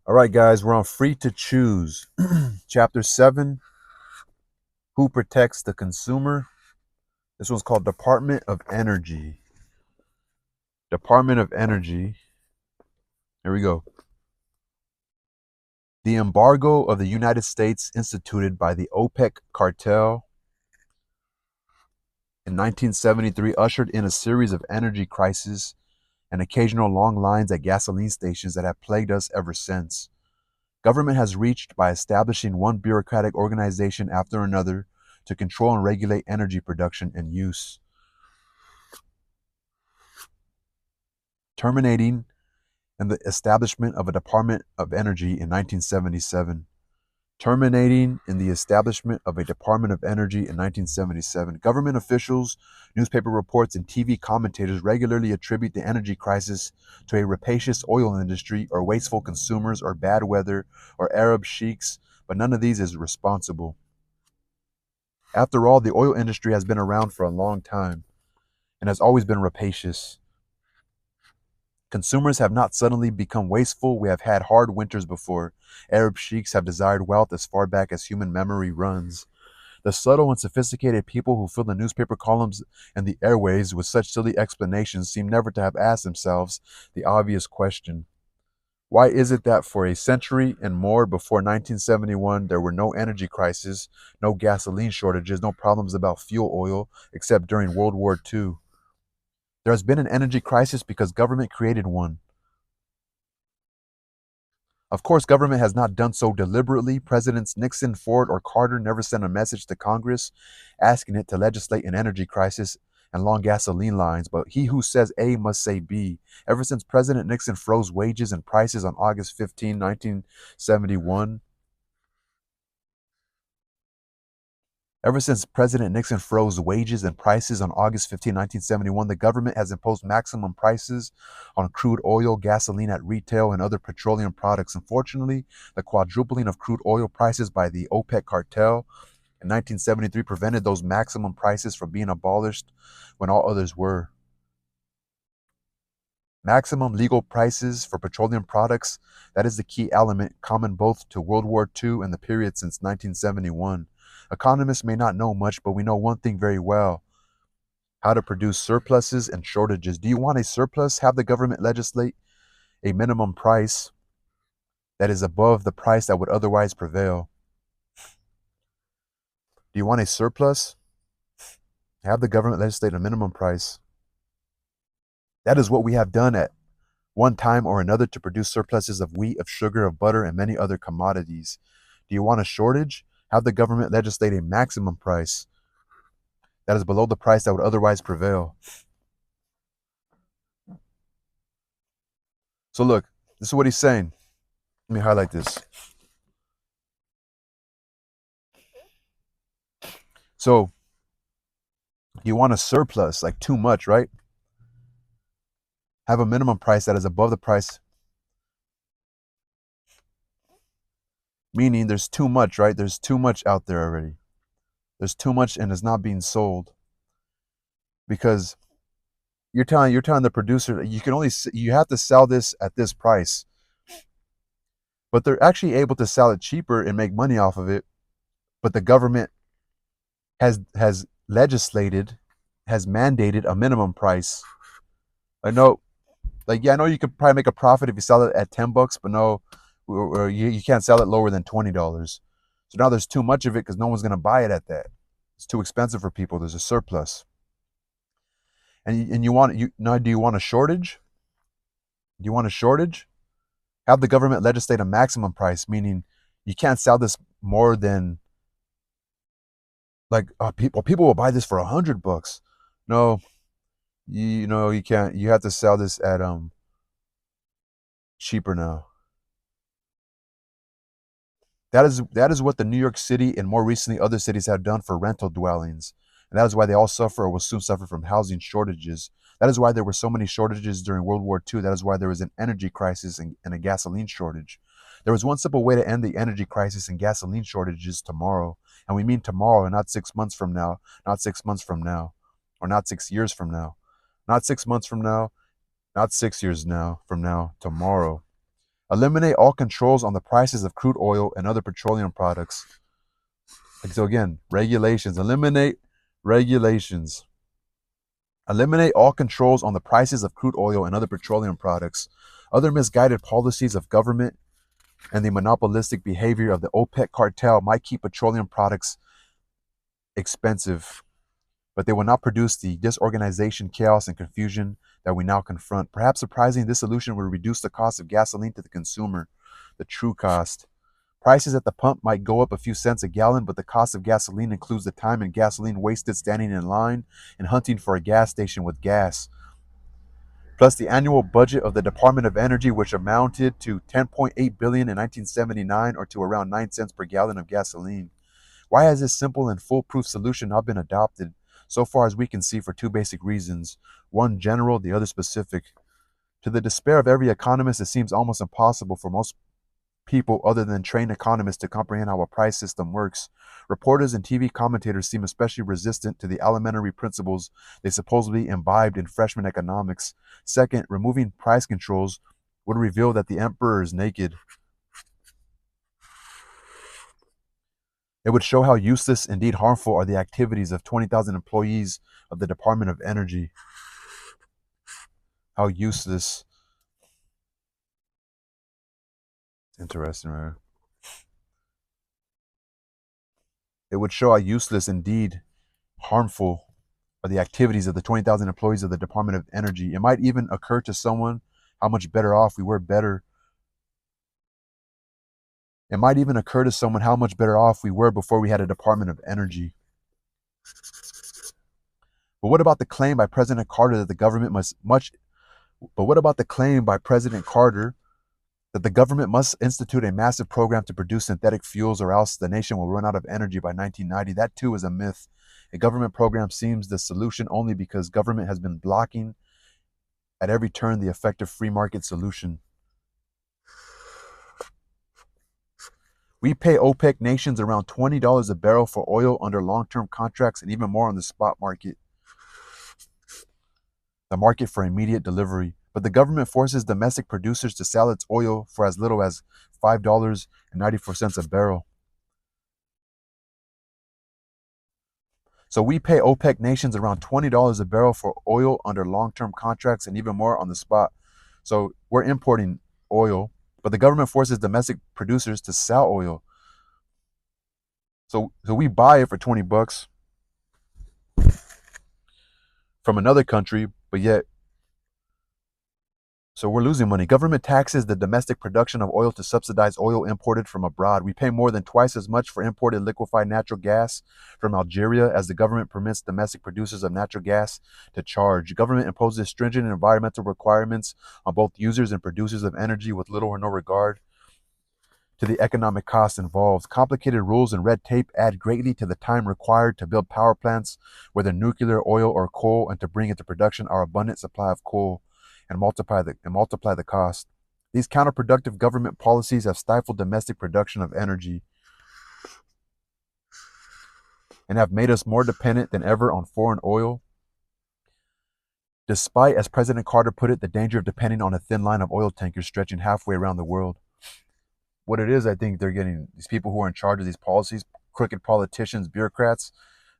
All right, guys, we're on Free to Choose. Chapter 7, Who Protects the Consumer? This one's called Department of Energy. Department of Energy. Here we go. The embargo of the United States instituted by the OPEC cartel in 1973 ushered in a series of energy crises and occasional long lines at gasoline stations that have plagued us ever since. Government has reached by establishing one bureaucratic organization after another to control and regulate energy production and use, terminating in the establishment of a Department of Energy in 1977. Terminating in the establishment of a Department of Energy in 1977. Government officials, newspaper reports, and TV commentators regularly attribute the energy crisis to a rapacious oil industry or wasteful consumers or bad weather or Arab sheiks, but none of these is responsible. After all, the oil industry has been around for a long time and has always been rapacious. Consumers have not suddenly become wasteful. We have had hard winters before. Arab sheiks have desired wealth as far back as human memory runs. The subtle and sophisticated people who fill the newspaper columns and the airways with such silly explanations seem never to have asked themselves the obvious question. Why is it that for a century and more before 1971 there were no energy crises, no gasoline shortages, no problems about fuel oil, except during World War II? There has been an energy crisis because government created one. Of course, government has not done so deliberately. Presidents Nixon, Ford, or Carter never sent a message to Congress asking it to legislate an energy crisis and long gasoline lines, but he who says A must say B. Ever since President Nixon froze wages and prices on August 15, 1971, Ever since President Nixon froze wages and prices on August 15, 1971, the government has imposed maximum prices on crude oil, gasoline at retail, and other petroleum products. Unfortunately, the quadrupling of crude oil prices by the OPEC cartel in 1973 prevented those maximum prices from being abolished when all others were. Maximum legal prices for petroleum products, that is the key element common both to World War II and the period since 1971. Economists may not know much, but we know one thing very well: how to produce surpluses and shortages. Do you want a surplus? Have the government legislate a minimum price that is above the price that would otherwise prevail. Do you want a surplus? Have the government legislate a minimum price. That is what we have done at one time or another to produce surpluses of wheat, of sugar, of butter, and many other commodities. Do you want a shortage? Have the government legislate a maximum price that is below the price that would otherwise prevail. So look, this is what he's saying. Let me highlight this. So you want a surplus, like too much, right? Have a minimum price that is above the price, meaning there's too much, right? There's too much out there already. There's too much and it's not being sold because you're telling the producer that you have to sell this at this price, but they're actually able to sell it cheaper and make money off of it. But the government has legislated, has mandated a minimum price. I know, like, yeah, I know you could probably make a profit if you sell it at $10, but no, or you can't sell it lower than $20. So now there's too much of it because no one's going to buy it at that. It's too expensive for people. There's a surplus. And you want you now? Do you want a shortage? Do you want a shortage? Have the government legislate a maximum price, meaning you can't sell this more than, like, people will buy this for $100. No, you know you can't. You have to sell this at cheaper now. That is what the New York City and more recently other cities have done for rental dwellings. And that is why they all suffer or will soon suffer from housing shortages. That is why there were so many shortages during World War II. That is why there was an energy crisis and a gasoline shortage. There was one simple way to end the energy crisis and gasoline shortages tomorrow. And we mean tomorrow and not 6 months from now, not 6 months from now, or not 6 years from now, not 6 months from now, not 6 years now from now, tomorrow. Eliminate all controls on the prices of crude oil and other petroleum products. So again, regulations. Eliminate regulations. Eliminate all controls on the prices of crude oil and other petroleum products. Other misguided policies of government and the monopolistic behavior of the OPEC cartel might keep petroleum products expensive, but they will not produce the disorganization, chaos, and confusion that we now confront. Perhaps surprising, this solution will reduce the cost of gasoline to the consumer, the true cost. Prices at the pump might go up a few cents a gallon, but the cost of gasoline includes the time and gasoline wasted standing in line and hunting for a gas station with gas, plus the annual budget of the Department of Energy, which amounted to $10.8 billion in 1979, or to around 9 cents per gallon of gasoline. Why has this simple and foolproof solution not been adopted so far as we can see? For two basic reasons. One general, the other specific. To the despair of every economist, it seems almost impossible for most people other than trained economists to comprehend how a price system works. Reporters and TV commentators seem especially resistant to the elementary principles they supposedly imbibed in freshman economics. Second, removing price controls would reveal that the emperor is naked. It would show how useless, indeed harmful, are the activities of 20,000 employees of the Department of Energy. How useless. Interesting, right? It would show how useless, indeed harmful, are the activities of the 20,000 employees of the Department of Energy. It might even occur to someone how much better off we were It might even occur to someone how much better off we were before we had a Department of Energy. But what about the claim by President Carter that the government must institute a massive program to produce synthetic fuels, or else the nation will run out of energy by 1990? That too is a myth. A government program seems the solution only because government has been blocking at every turn the effective free market solution. We pay OPEC nations around $20 a barrel for oil under long-term contracts, and even more on the spot market, the market for immediate delivery. But the government forces domestic producers to sell its oil for as little as $5.94 a barrel. So we pay OPEC nations around $20 a barrel for oil under long-term contracts, and even more on the spot. So we're importing oil, but the government forces domestic producers to sell oil. So we buy it for $20 from another country, but yet, so we're losing money. Government taxes the domestic production of oil to subsidize oil imported from abroad. We pay more than twice as much for imported liquefied natural gas from Algeria as the government permits domestic producers of natural gas to charge. Government imposes stringent environmental requirements on both users and producers of energy with little or no regard to the economic costs involved. Complicated rules and red tape add greatly to the time required to build power plants, whether nuclear, oil, or coal, and to bring into production our abundant supply of coal and multiply the cost. These counterproductive government policies have stifled domestic production of energy and have made us more dependent than ever on foreign oil, despite, as President Carter put it, the danger of depending on a thin line of oil tankers stretching halfway around the world. What it is, I think they're getting these people who are in charge of these policies, crooked politicians, bureaucrats,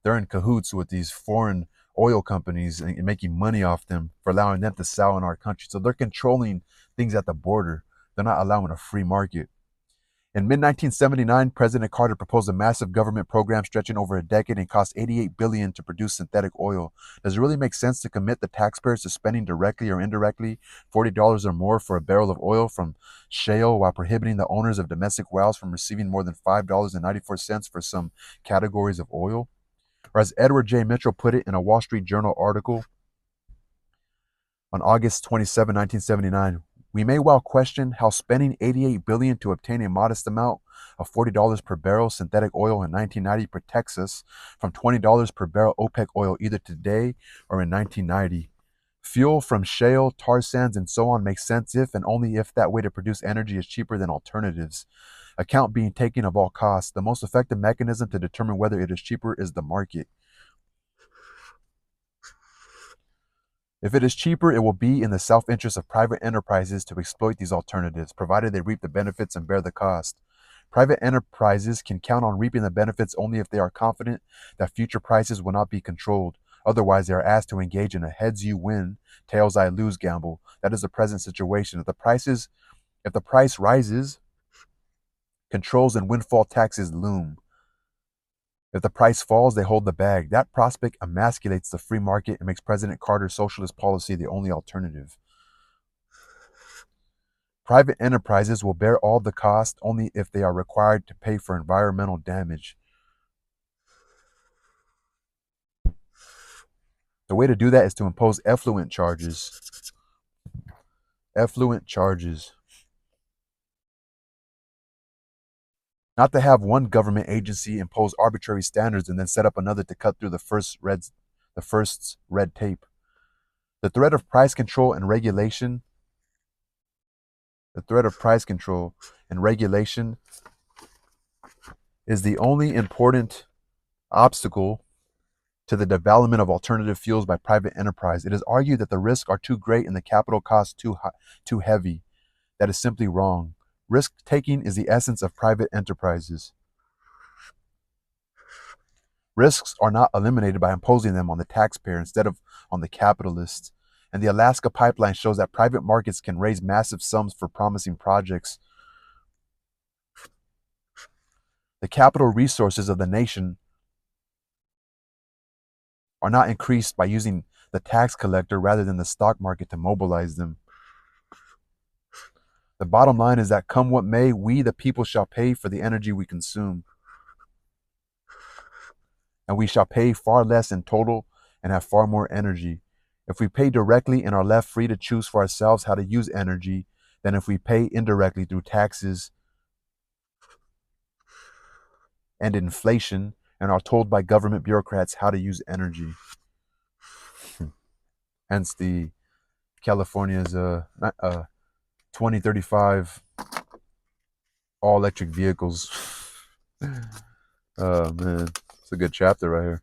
they're in cahoots with these foreign oil companies and making money off them for allowing them to sell in our country. So they're controlling things at the border. They're not allowing a free market. In mid-1979, President Carter proposed a massive government program stretching over a decade and cost $88 billion to produce synthetic oil. Does it really make sense to commit the taxpayers to spending directly or indirectly $40 or more for a barrel of oil from shale, while prohibiting the owners of domestic wells from receiving more than $5.94 for some categories of oil? Or as Edward J. Mitchell put it in a Wall Street Journal article on August 27, 1979, we may well question how spending $88 billion to obtain a modest amount of $40 per barrel synthetic oil in 1990 protects us from $20 per barrel OPEC oil either today or in 1990. Fuel from shale, tar sands, and so on makes sense if and only if that way to produce energy is cheaper than alternatives. Account being taken of all costs. The most effective mechanism to determine whether it is cheaper is the market. If it is cheaper, it will be in the self-interest of private enterprises to exploit these alternatives, provided they reap the benefits and bear the cost. Private enterprises can count on reaping the benefits only if they are confident that future prices will not be controlled. Otherwise, they are asked to engage in a heads you win, tails I lose gamble. That is the present situation. If the price rises, controls and windfall taxes loom. If the price falls, they hold the bag. That prospect emasculates the free market and makes President Carter's socialist policy the only alternative. Private enterprises will bear all the cost only if they are required to pay for environmental damage. The way to do that is to impose effluent charges. Effluent charges. Not to have one government agency impose arbitrary standards and then set up another to cut through the first's red tape. The threat of price control and regulation is the only important obstacle to the development of alternative fuels by private enterprise. It is argued that the risks are too great and the capital cost too heavy. That is simply wrong. Risk taking is the essence of private enterprises. Risks are not eliminated by imposing them on the taxpayer instead of on the capitalists. And the Alaska pipeline shows that private markets can raise massive sums for promising projects. The capital resources of the nation are not increased by using the tax collector rather than the stock market to mobilize them. The bottom line is that come what may, we the people shall pay for the energy we consume. And we shall pay far less in total and have far more energy. If we pay directly and are left free to choose for ourselves how to use energy, than if we pay indirectly through taxes and inflation and are told by government bureaucrats how to use energy. Hence the California's 2035 all electric vehicles. Oh man, it's a good chapter right here.